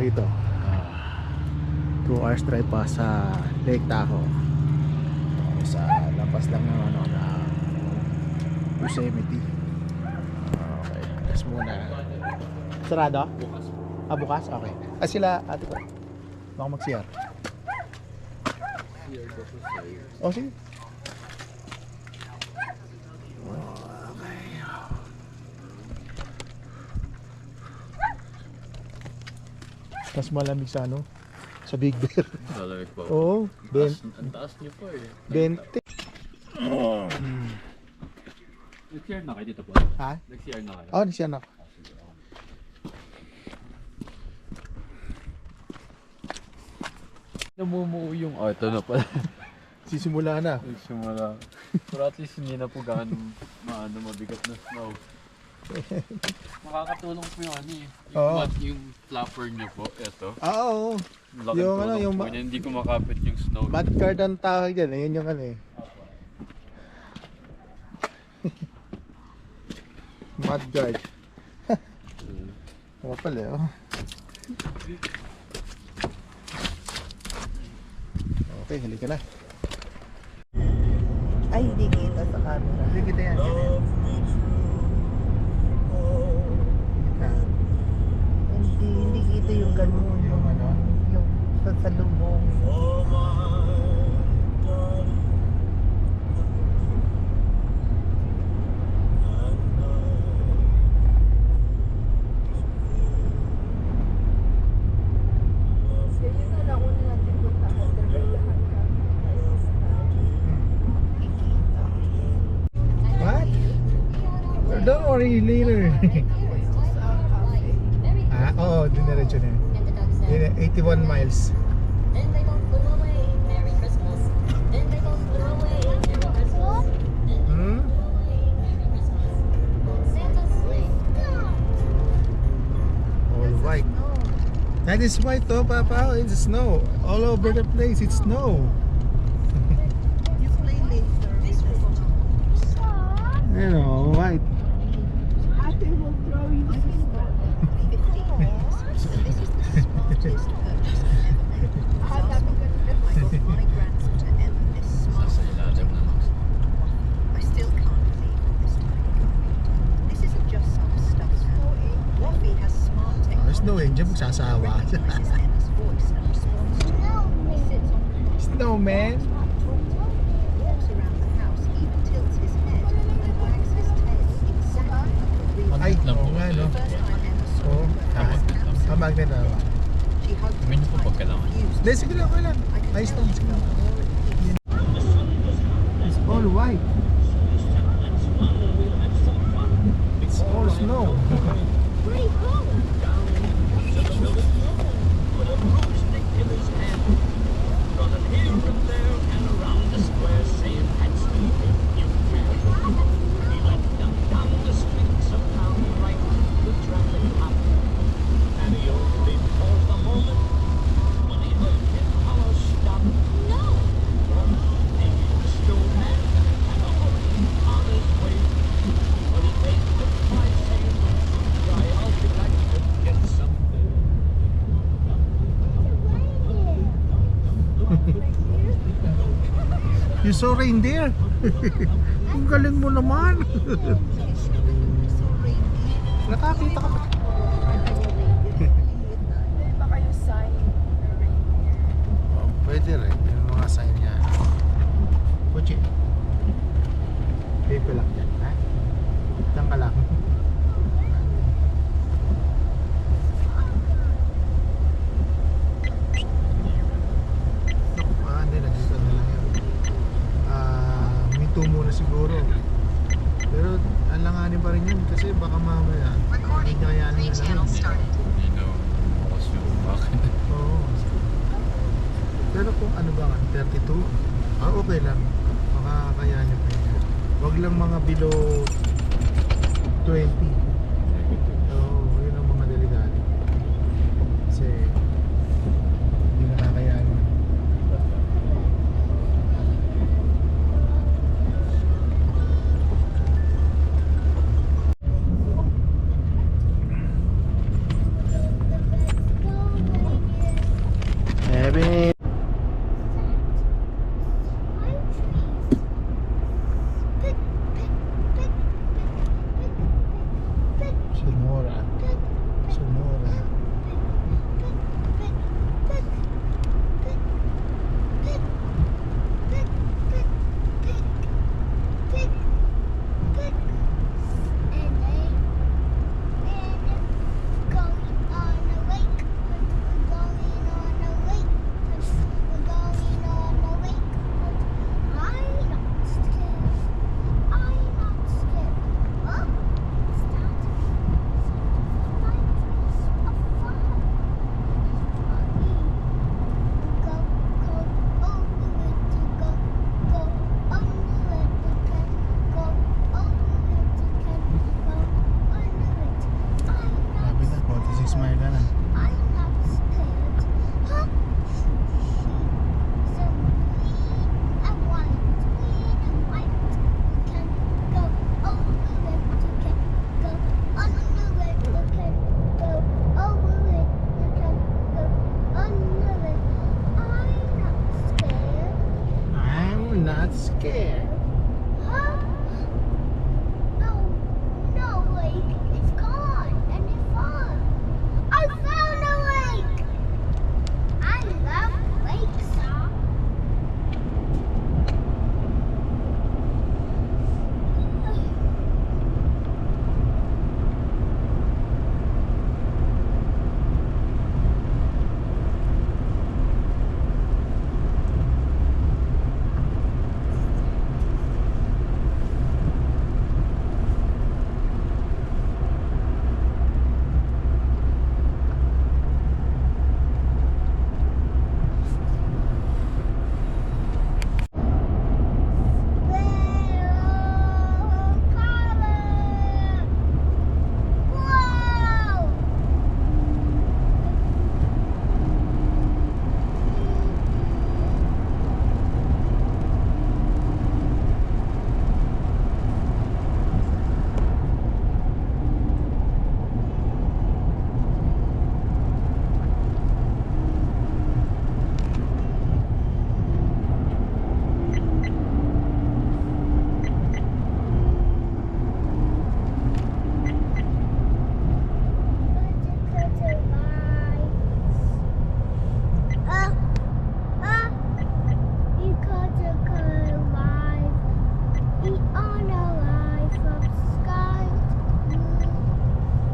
dito. 2 hours drive pa sa Lake Tahoe. Sa lampas lang ng ano na Yosemite. Okay, gas muna. Sarado? Bukas. Ah, bukas? Okay. Ah, sila ate ko. Baka mag-CR. Oh, sige. Mas malamig sa ano? Sa Big Bear. Malamig po. Oo. Ang taas niyo po eh. 20. Nag-CR na kayo dito po? Ha? Nag-CR na kayo? Oh, siya na. Namumuo yung... Oh, ito na pala. Sisimula na. Nagsimula. Pero at least hindi na po gaano mabigat na snow. Makakatulong po yung ano eh. Oo. Yung flapper niyo po, ito. Ah, oo. Laking Yung ano, tulong yung po niya, hindi kumakapit yung snow. mud guard ang tawag dyan. Ayun yung ano eh. Mud guard. Ano pala eh, oh. Okay, halika na. Ay, hindi kita sa camera. Hindi kita yan. Hindi kita yung ganun. Yung ano? Yung sasalubong. What? Don't worry, later. Ah, oo, diniretso na yun. 81 miles. Hmm? All white. That is white though, Papa. It's snow. All over the place, it's snow. You play later. You know, white. Ate will throw you 15 years. So this is the smartest purchase I've ever made. I got my grandson to ever this smart. Sa ilalim na lang. I still can't believe it this time. This isn't just some stuff. Woffy has smart There's technology. no engine, magsasawa. Recognizes Emma's voice and responds to her. He sits on the Snowman. walks around the house, even tilts his head and wags his tail exactly like a real Ay, Lang po. oo nga, no? First time Emma saw Oo. her, Ah, magnet na. she hugged Tingnan niyo po him pag tight, kailangan. confused. Hindi, sige lang, okay lang. Ayos lang, sige lang. It's all white. It's all snow. You saw reindeer? Ang galing mo naman. Nakakita ka ba? Ba kayo sign Oh, pwede rin. Yung mga sign niya. Kutsi. Pepe lang yan, ha? Diyan ka lang. Hindi na dito na lang yun. Minto muna siguro. Pero alanganin pa rin yun kasi baka mamaya hindi kayanin na lang. Hindi na bukas yung bakit. Oo. Pero kung ano ba nga, 32? Ah, okay lang. Makakayanin pa yun. Huwag lang mga below 20. Oo, yun ang mga delikado. Kasi hindi nakakayanin. Smile ka na. I'm not scared. Huh? So green and white, green and white. You can go over it. You can go under it. You can go over it. You can go under it. I'm not scared. I'm not scared. Huh? No, no lake. It's gone and it's fun. I found a lake. I love lakes.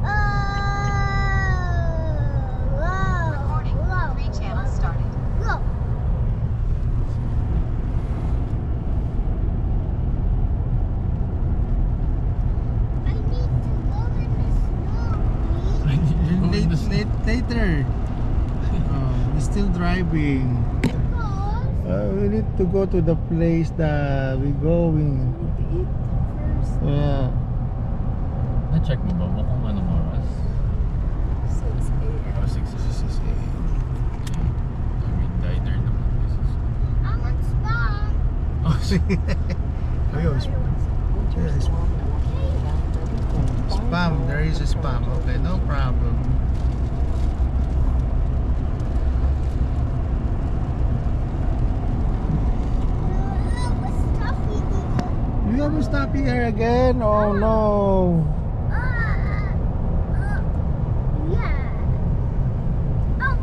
Whoa! Recording. 3 channels started. I need to go in the snow, Later. We're still driving. because We need to go to the place that we're going. Yeah. Na-check mo ba mo kung anong oras? 6 a.m. Oh, 6 I mean, diner naman. This is... I want spa. Oh, sige. Ayun, spam. There is a spam. Okay, no problem. You have to stop here again? Oh no. Yeah. Oh.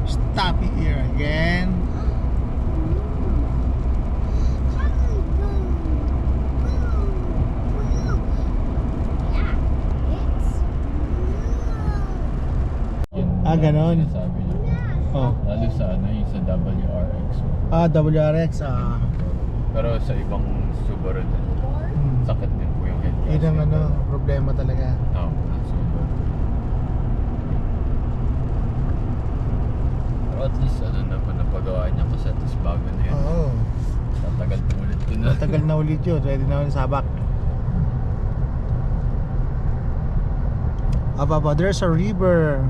Stop here again. Ah, ganon. Sinasabi niya. Oh. Lalo sa ano, yung sa WRX. WRX. Pero sa ibang Subaru din. Sakit din po yung head Yun ang gasket. problema talaga. Oo, ng Subaru. Pero at least ano na po napagawa niya kasi at least bago na yun. Oo. Tatagal po ulit din na. Matagal na ulit yun. Ready na ulit sabak. Ababa, there's a river.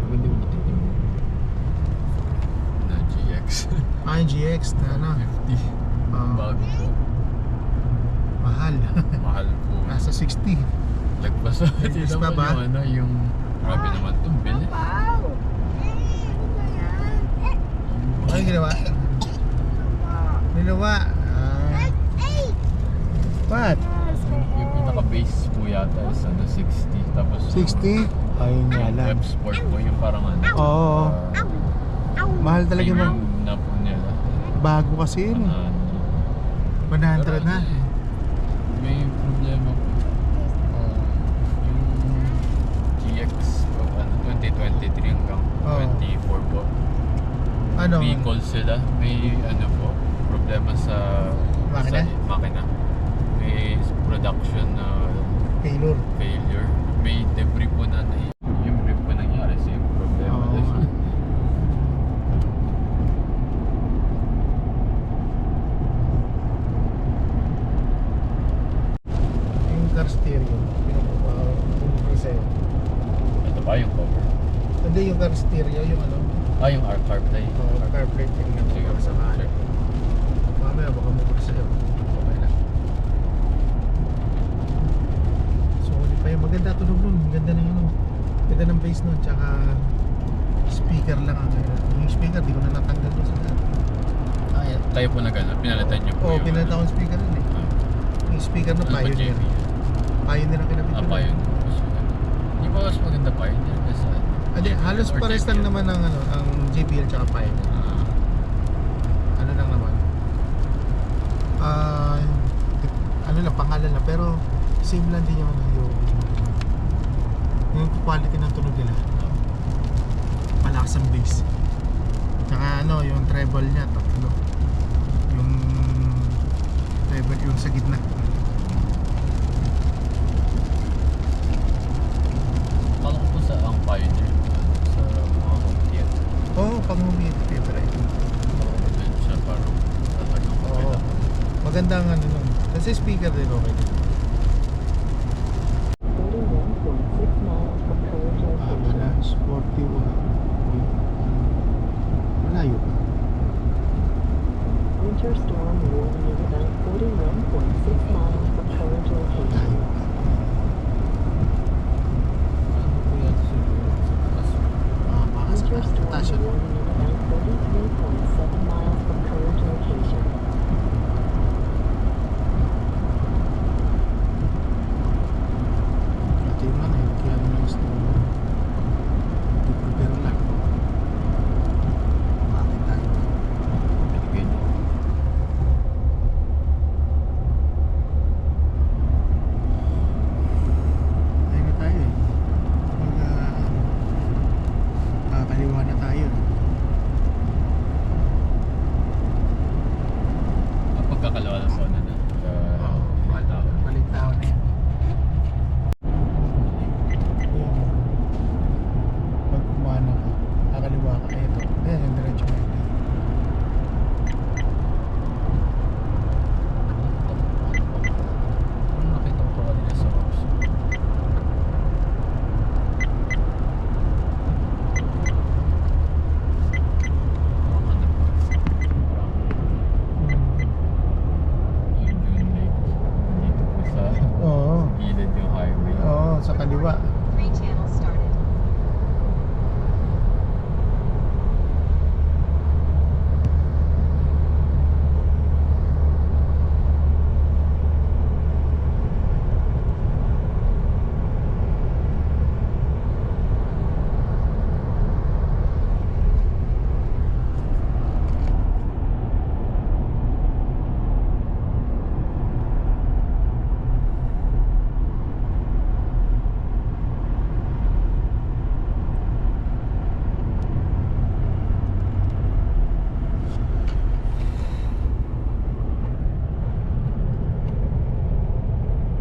Hindi mo din yung na GX. GX na ano. 50. Ah, Bago po. mahal. Mahal po. Nasa 60. Lagpas na. Hindi Lagpas pa naman ba? yung ano, yung... Grabe naman itong bilis. Wow. Ano ginawa? Ginawa? What? Yung pinaka-base po yata is ano, 60. Tapos 60? Ayun nga lang. Web sport po yung parang ano. Oo. Mahal talaga premium mo. na po nila. Bago kasi yun. 100 na. May problema po. Yung GX po, ano, 2023 hanggang Oo. 24 po. Ano? Vehicle sila. May ano po, problema sa Makina? Sa makina. May production na Taylor. failure. May debris po na yung brief po nangyari. Same problema Hindi yung car stereo, yung ano. Yung CarPlay. CarPlay tingnan mo Sige, para sa kanan. check. Mamaya baka mabura sa'yo. Okay lang. So, ulit pa yung maganda tunog nun. Ganda na yun. Ganda ng bass nun. Tsaka speaker lang ang yung speaker, di ko na natanggal doon sa lahat. Tayo po na gano'n, pinalitan niyo po Oo, yung... pinalitan ko yung speaker nun eh. Yung speaker na Ano ba, Pioneer. JB? Pioneer ang kinabit ko. Pioneer. Hindi pa mas maganda Pioneer kasi... Hindi, halos or pares lang JBL. naman ang ano, ang JBL tsaka Pioneer. Ano lang naman. Ano lang, pangalan lang. Pero same lang din yung ano, yung quality ng tunog nila. Malakas ang bass. Tsaka ano, yung treble niya, tatlo. Yung treble yung sa gitna. Kala ko po sa ang Pioneer. Sa mga home theater. Oo, pang humi favorite. Then siya parang talagang Oo. kailangan. Maganda ang ano nun. Kasi speaker din okay din. 41.6 miles from current location. Wala, sporty mo. Malayo pa. Winter storm warning is about 41.6 miles from current location. Malayo. Ano po yan siguro sa taas? Makas pa. Winter storm Taas yun. warning is about 33.7 miles from current location. Ito yung ano eh. Kaya naman gusto mo. Prepare lang. Bakit tayo? Binigay niyo. Ayun na tayo eh. Kaliwa na tayo. Pagkakalawa ng zona na. Balik tao na yan. Pag kumana ka, kakaliwa ka, ito. Ayan, yung diretso mo yun. Ano nakita ko pa kanina sa maps? Parang ano po? Parang yung June Lake. Dito po sa Oo. gilid yung highway. Oo, sa kaliwa. 3 channels started.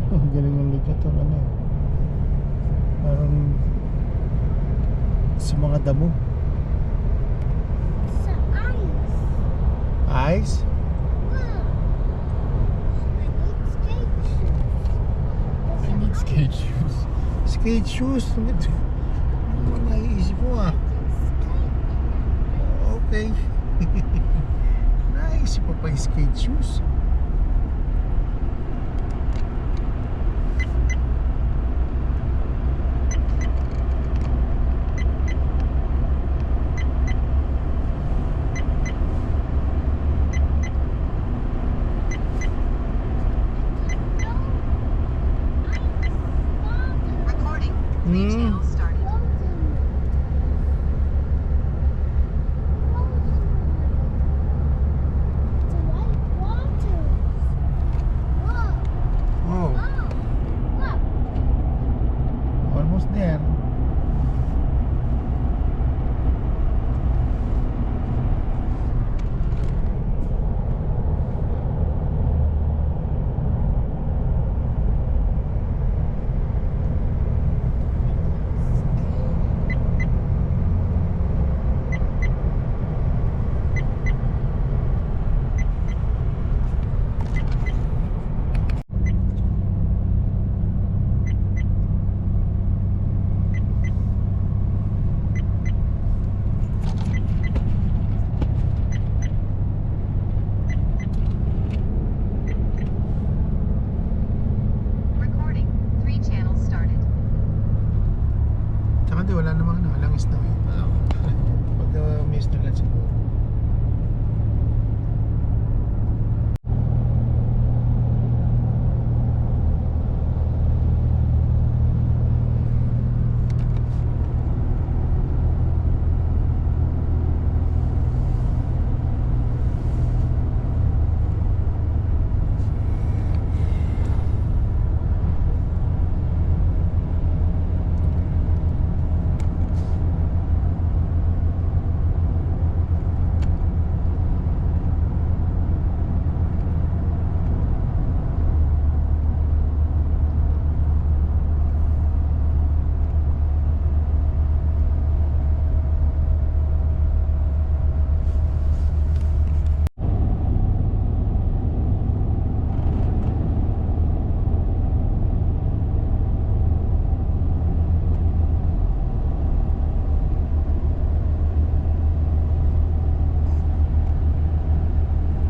Oh, galing ng lugar to, ano eh. Parang sa mga damo. Sa ice. Ice? Wow. I need skate shoes. I need skate shoes. Skate shoes. Ano ba naiisip mo ah? Okay. Naisip mo pa yung skate shoes. Recording. 3 channels started. It's a white water. Hindi, wala namang ano, walang snow eh. Pagka may snow lang siguro.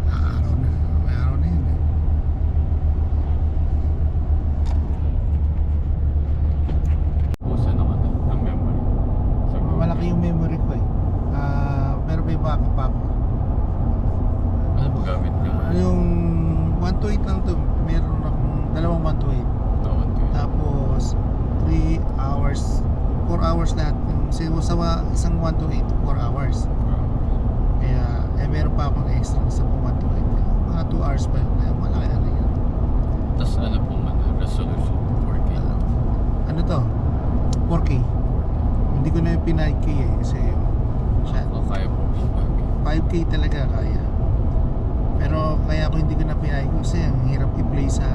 Araw na. May araw na yun eh. Pusa ng ano, ng memory. Sa Malaki yung memory ko eh. Pero may backup pa ako. Ano ba gamit niyo? Yung 128 lang to. Meron akong dalawang 128. Tawad ko. Tapos 3 hours, 4 hours lahat. Yung sa isang 128, 4 hours. Kaya meron pa akong extra sa 128. Mga 2 hours pa yun. Kaya malaki na rin yun. Tapos ano pong ano, resolution? 4K. Ano to? 4K. Hindi ko na yung pinay-K eh. Kasi siya, Kaya po po 4K. 5K talaga kaya. Pero kaya ako hindi ko na pinay-K kasi ang hirap i-play sa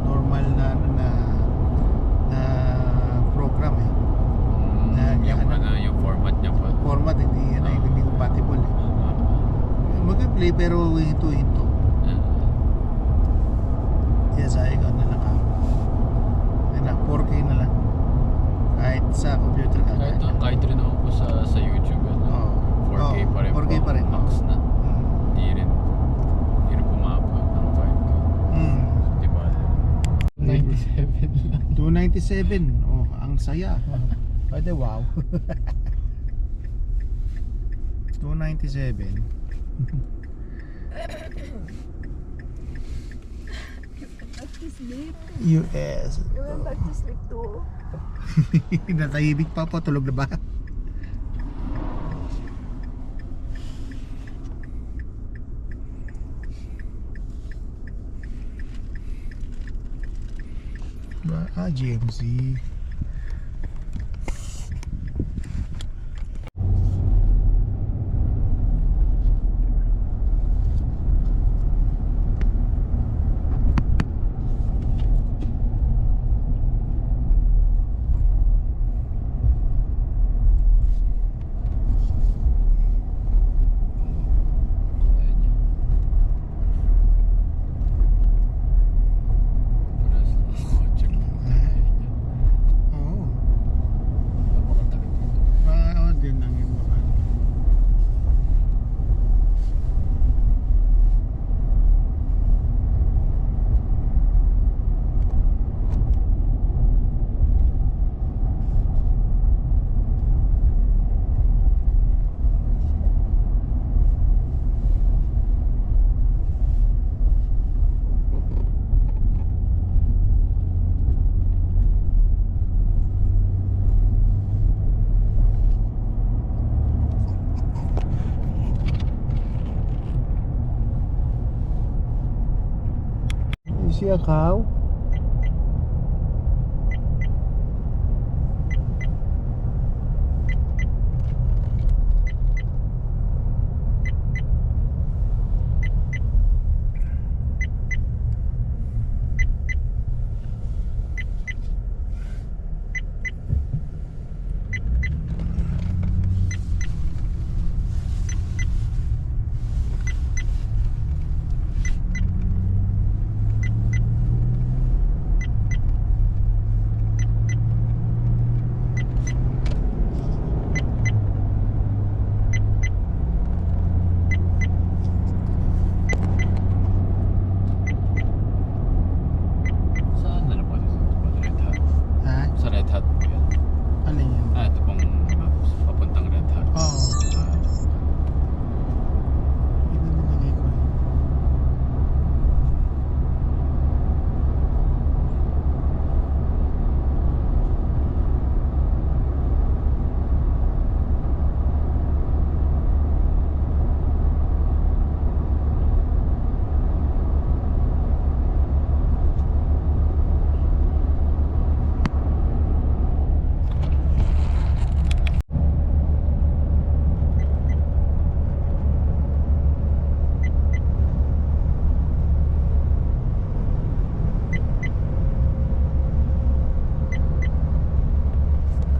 normal na program eh. Yung ano, yung format niya po. Format hindi compatible eh. Mag-play pero hinto-hinto. Kaya sabi ko na lang ako. Ayun na, 4K na lang. Kahit sa computer ka. Kahit rin ako po sa YouTube. Ano, 4K pa rin 4K po. pa rin. Max na. Hindi rin pumapag ng 5K. Diba? 97 lang. 297. Oh, ang saya. Pwede wow. 297. Back to sleep. US. You went back to sleep too. Natahimik pa po. Tulog na ba? GMC. Oo. Din lang yung mga You see a cow?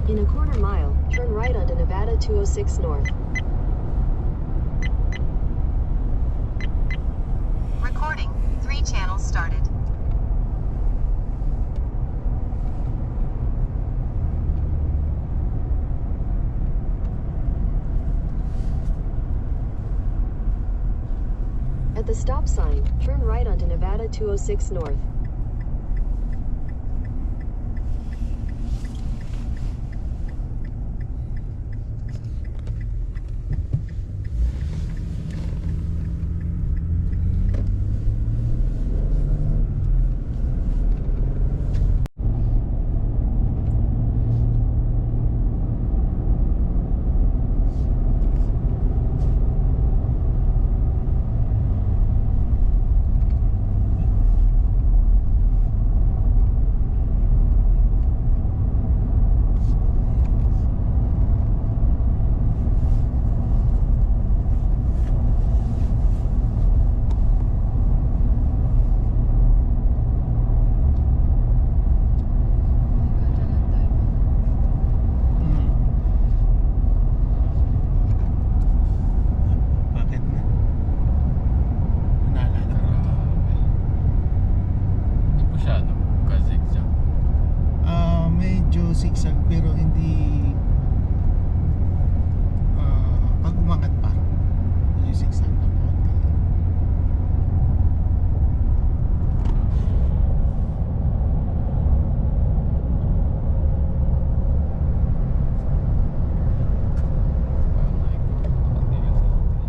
In a quarter mile, turn right onto Nevada 206 North. Recording. 3 channels started. At the stop sign, turn right onto Nevada 206 North. Hmm. Bakit na? Naalala ko ito. Hindi po siya, ano, ka-zigzag. Medyo zigzag pero hindi pag umangat pa medyo zigzag na konti. Parang nakikita sa atin.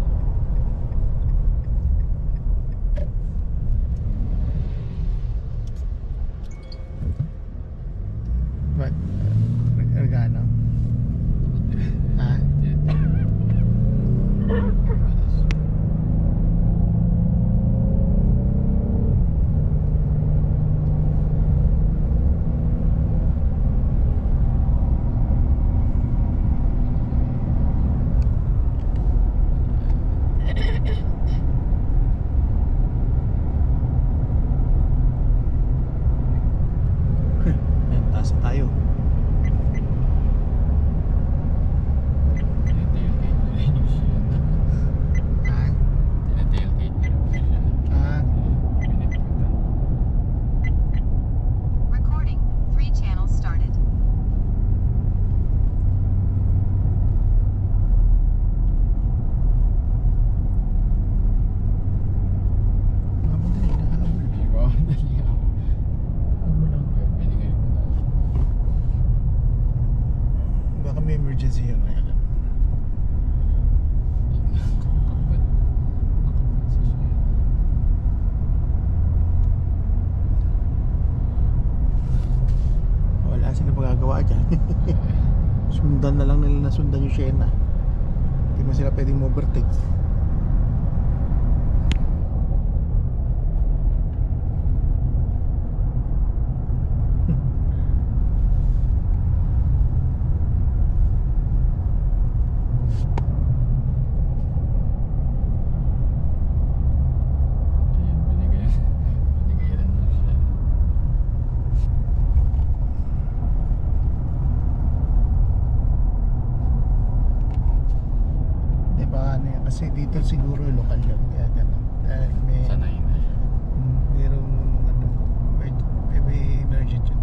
But Regano? Ah? Ayan, taas na tayo. Tinatailgate na rin yung siya. Ah? Tinatailgate na rin yung siya. Ah? Pinipitan. Recording. 3 channels started. Mamadali na habol. Hindi ba ako naliyaw? Habol lang. Kaya binigay ko na. Baka may emergency yun. Kaya lang. Nakapad. Nakapad sa siya. Wala sila magagawa dyan. Sundan na lang nila na sundan yung Sienna. Hindi mo sila pwedeng overtake. Ayun, binigay rin na siya. Di ba ano yan? Kasi dito siguro lokal yun. Kaya gano'n. Dahil may... Sanay na siya. Merong ano... May emergency yun.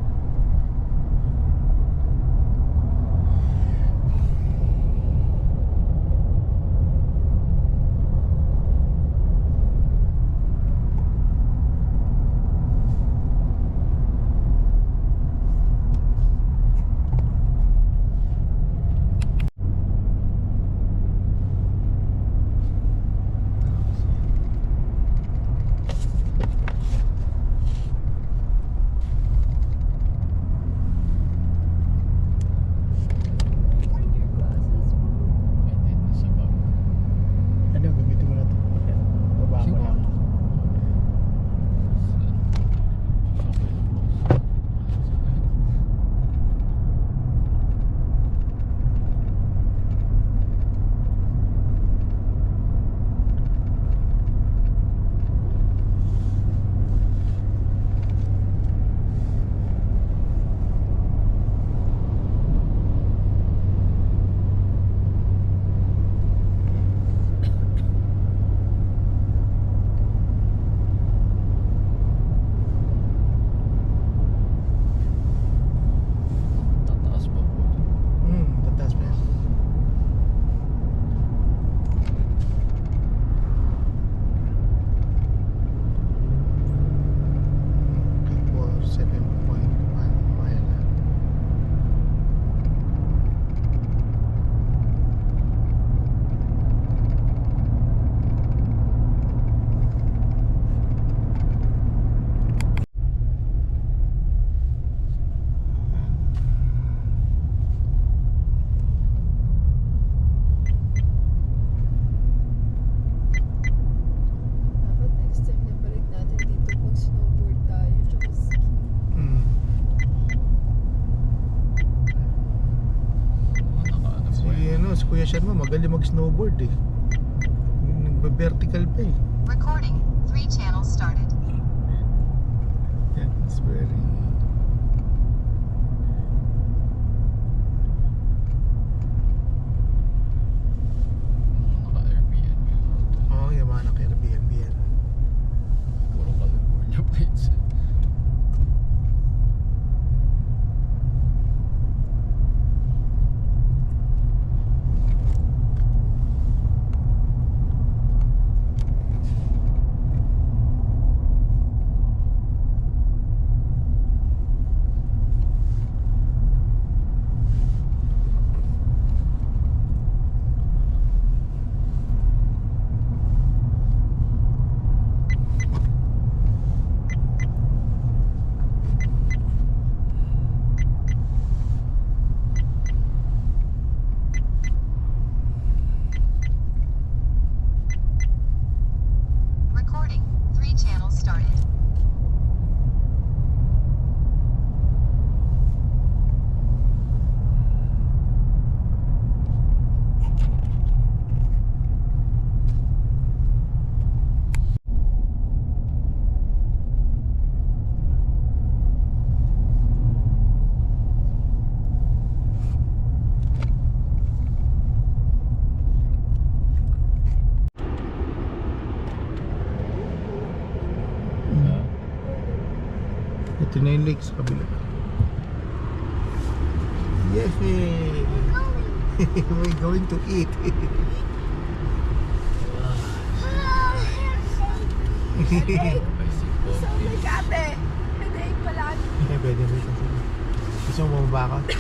Ano, si Kuya Sherman magaling mag-snowboard eh. Nagbe-vertical pa eh. Recording. 3 channels started. Yeah, it's very... Naka-Airbnb lang. Oo, yung mga naka-Airbnb yan. Puro California plates. Recording. 3 channels started. Ito na yung lake sa kabila. Yay! We're going to eat. Bicycle. Eh, pwede rin kasi. Gusto mo bumaba ka?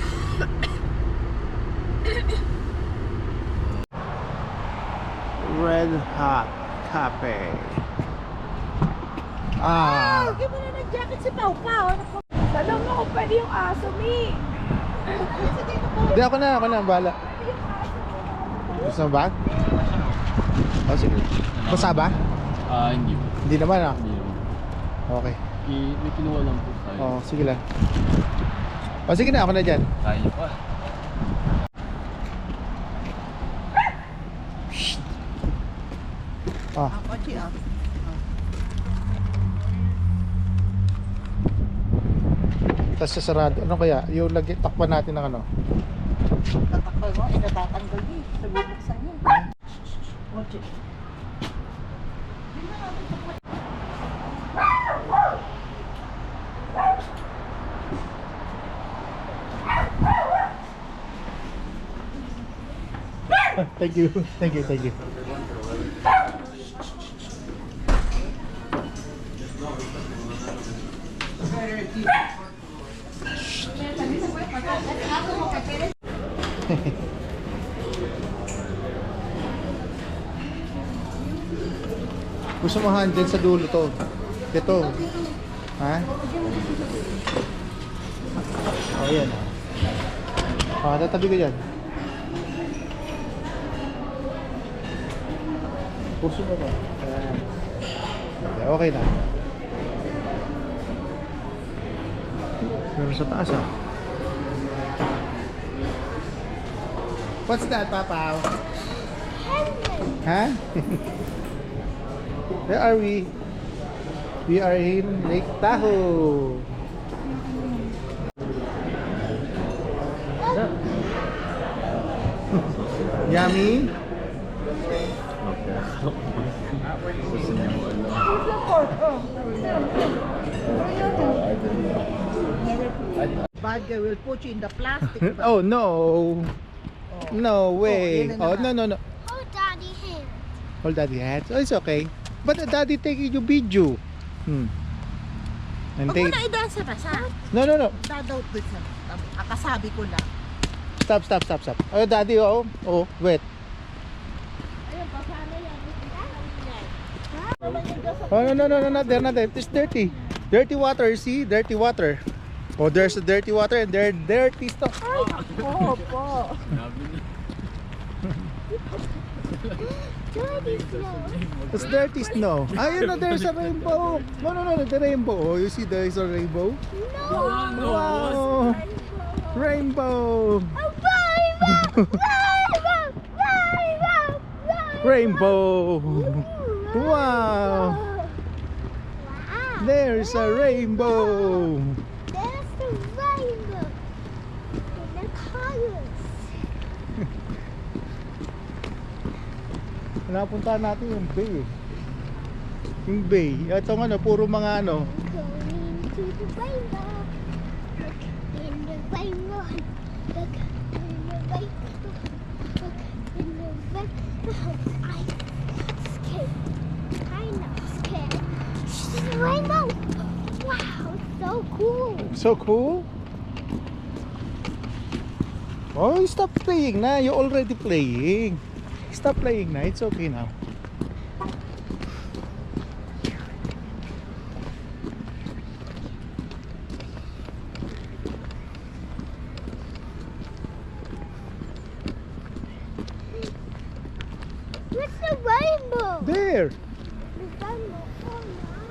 Red Hot Cafe. Ah! Hindi mo na nag-jacket si Pau Pau. Talong ako pwede yung aso, Mi. Hindi, ako na, bahala. Gusto mo ba? Oh, sige. Basa ba? Hindi po. Hindi naman ah. Hindi naman. Okay. May kinuha lang po tayo. Oh, sige lang. Oh, sige na, ako na dyan. Kaya niyo pa. Ah. Tapos sasarado. Ano kaya? Yung lagi, takpan natin ng ano? Tatakal mo, natatanggal niya. Nabubuksan niya. Watch it. Thank you. Thank you, thank you. Gusto mo handle sa dulo to. Ito. Ha? Oh, yan. Ah, tatabi ko yan. Puso mo ba? Ayan. Okay na. Pero sa taas ah. What's that, Papa? Huh? Where are we? We are in Lake Tahoe. Yummy? Gusto niyo mo ano? Bad guy will put you in the plastic. Oh no. No way. yun na Oh, naman. no. Hold daddy hand. Hold daddy hands. Oh, it's okay. But daddy taking you video. And Huwag mo take... na idaan sa basa. No. Dadaw with na. Akasabi ko lang. Stop. Oh, daddy, oh. Oh, wait. Ayun, pasana yan. Oh, no, not there. It's dirty. Dirty water, see? Dirty water. Oh, there's a dirty water and there's dirty stuff. Oo po. Sinabi niyo. Daddy snow. It's dirty snow. Ayun na, there's a rainbow. No, the rainbow. Oh, you see there's a rainbow? No. Wow. Rainbow. A rainbow. Rainbow. Rainbow. Wow. Wow. There's a rainbow. There's the rainbow. And the colors. Napuntahan natin yung bay eh. Yung bay. Ito nga puro mga ano. Going to the rainbow. Look in the rainbow. Look in the rainbow. Look in the rainbow. I'm scared. I'm not scared. This is a rainbow. Wow, so cool. So cool. Oh, stop playing na. You're already playing. Stop playing na. It's okay now. What's the rainbow? There. The rainbow. Oh, no.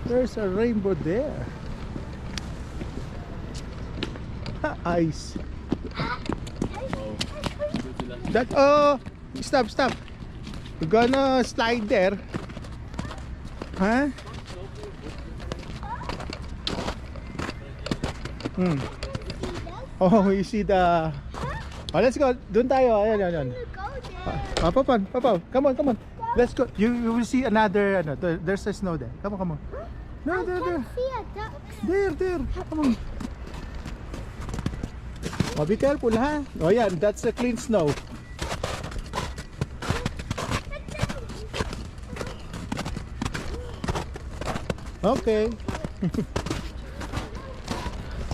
There's a rainbow there. Ha, ice. That stop. You're gonna slide there. Huh? Oh, you see the. Oh, let's go. Doon tayo. Ayan. Go there. Papaw. Come on. Let's go. You will see another. There's a snow there. Come on. No, I there. can see a duck. There. Come on. Oh, be careful, ha? Oh, yan. That's a clean snow. Okay.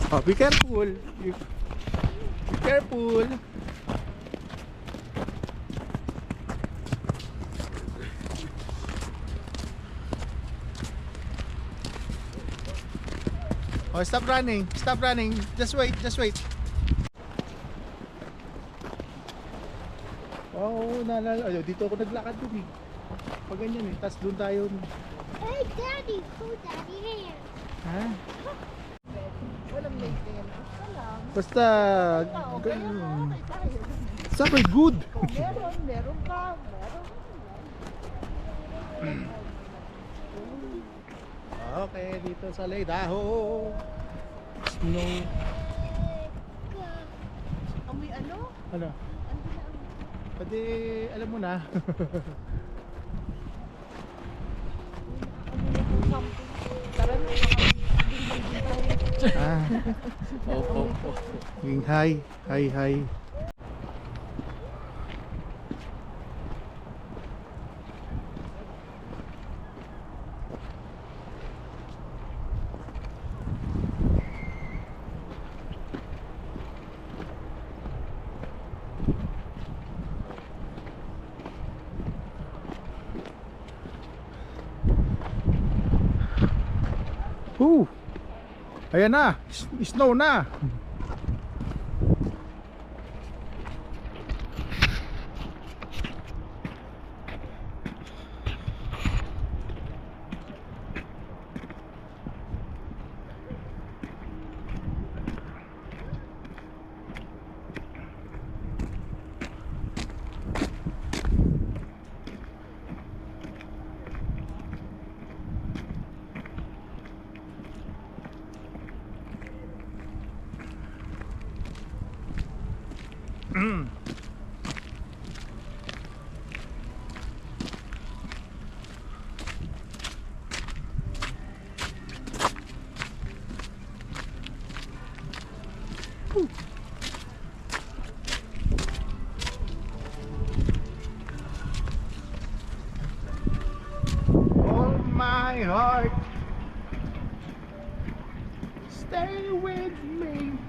Oh, be careful. Be careful. Oh, stop running. Just wait. Oh, naalala. Dito ako naglakad dun eh. Pag ganyan eh. Tapos doon tayo. Hey, Daddy, hold Daddy hand. Ha? Walang maintenance. Walang. Basta. Okay tayo. Saka good. Kung meron ka. Okay, dito sa Idaho. Snow. Amoy ano? Ano? Pwede, alam mo na. Tara na. Oh. Yung hi. Ayan na, snow na. Oh my heart, stay with me.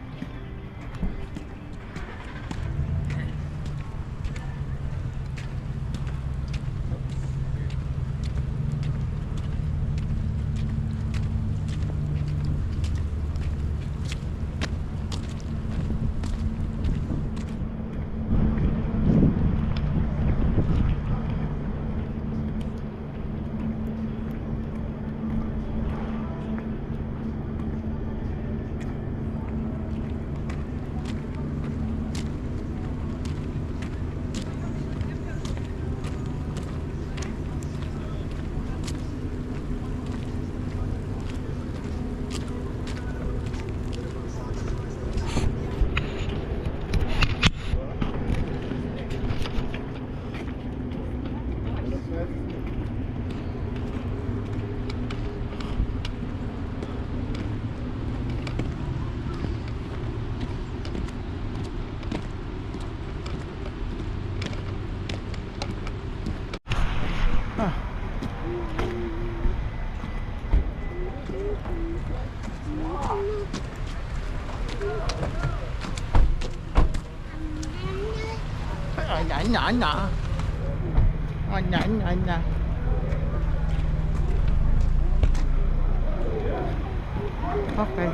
Okay.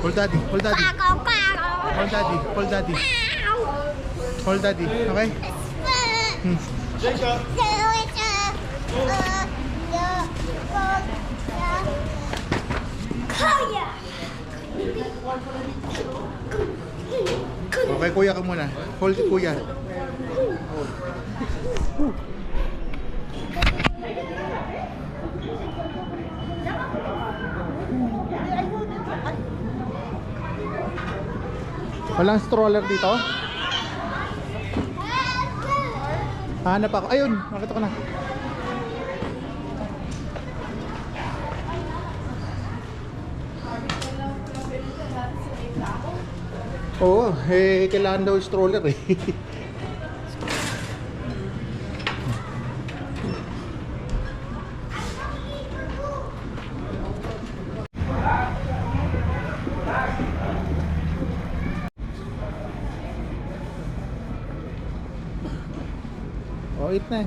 Hold daddy, hold daddy. Hold daddy, hold daddy. Hold daddy, okay? Okay, kuya ka muna. Hold kuya. Walang stroller dito? Hanap ako. Ayun, nakita ko na. Oo, kailangan daw stroller eh. Oh, eat na.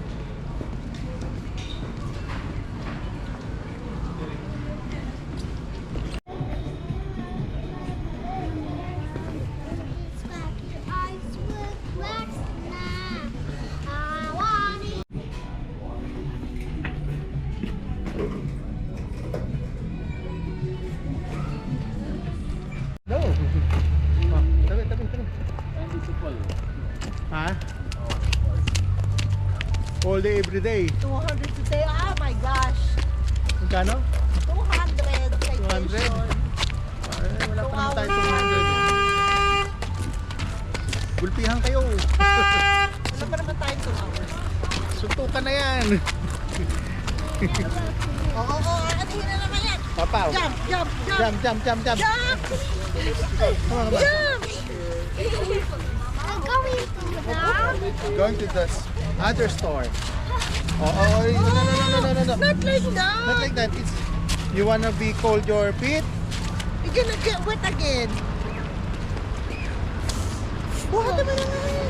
No. Oh, tabi. Hindi si Paul. Ha? All day, every day. 200 today. Oh my gosh. Magkano? 200 citation. Ay, wala pa naman tayo 200. Gulpihan kayo. Wala pa naman tayo 2 hours. Suntukan na yan. Oo. Atihin na naman yan. Papaw. Jump. Jump. Jump. Come on. I'm going to the Going to the other store. Oh, no. Not like that. Not like that. It's, you wanna be cold your feet? You're gonna get wet again. Buhat naman na nga yan.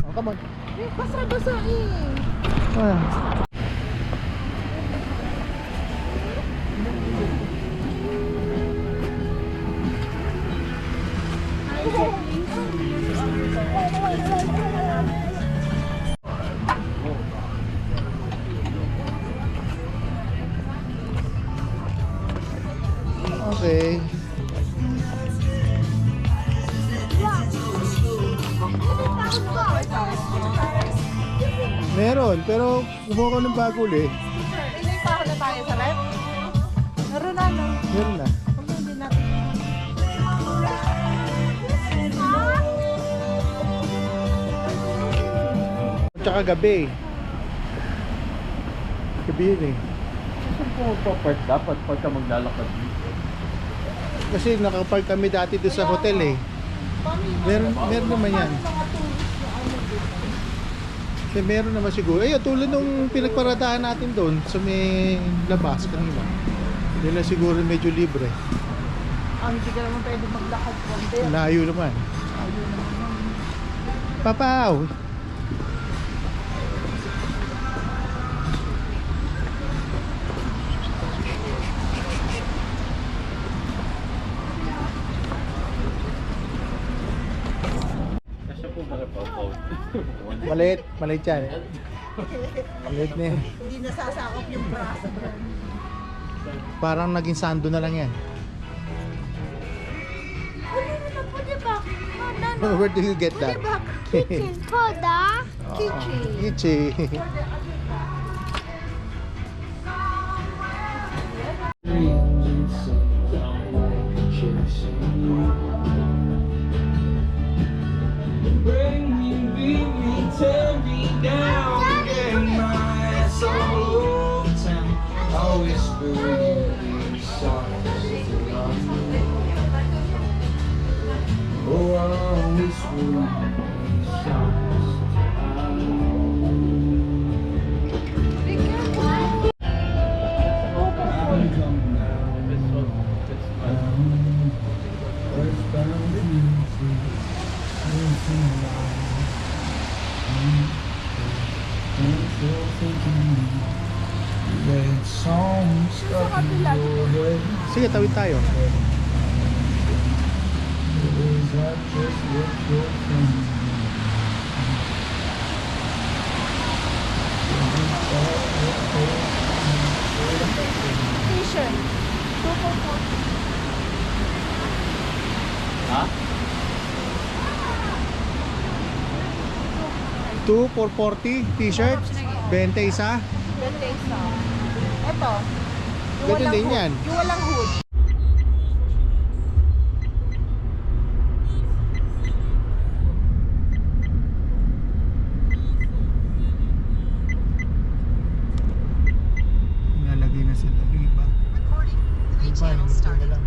Oh, come on. Basa-basa eh. Ah. Okay. Meron, pero kumuha ko ng bago ulit. Hindi pa ako na tayo sa rep. Meron na, no? Meron na. Hindi natin. Tsaka gabi. Gabi yun eh. Saan po magpa-park? Dapat pagka maglalakad dito. Kasi nakapark kami dati doon sa hotel eh. Meron naman yan. Kasi meron naman siguro. Ayun, tulad nung pinagparadahan natin doon sa may labas kanina. Yun na siguro medyo libre. Hindi ka naman pwede maglakad konti. Layo naman. Papaw! Kasi po makapag-out. Maliit yan. Maliit na yan. Hindi nasasakop yung braso. Parang naging sando na lang yan. Where do you get that? kitchen for the Kitchen. Bring me, beat me, tear me down, get my ass all over town. I'll whisper these songs to love you. Oh, I'll whisper these songs to love you. that song stuck in your head. Sige, tawid tayo. Is that just what you're thinking? T-shirt. 2 for 40. Ha? 2 for 40 t-shirt, 20 isa. 20 isa. Ito. Yung Ganito walang din hood. yan. Yung walang hood. Nalagay na sila. Iba. Recording. 3 Iba, channels nilito na started. lang.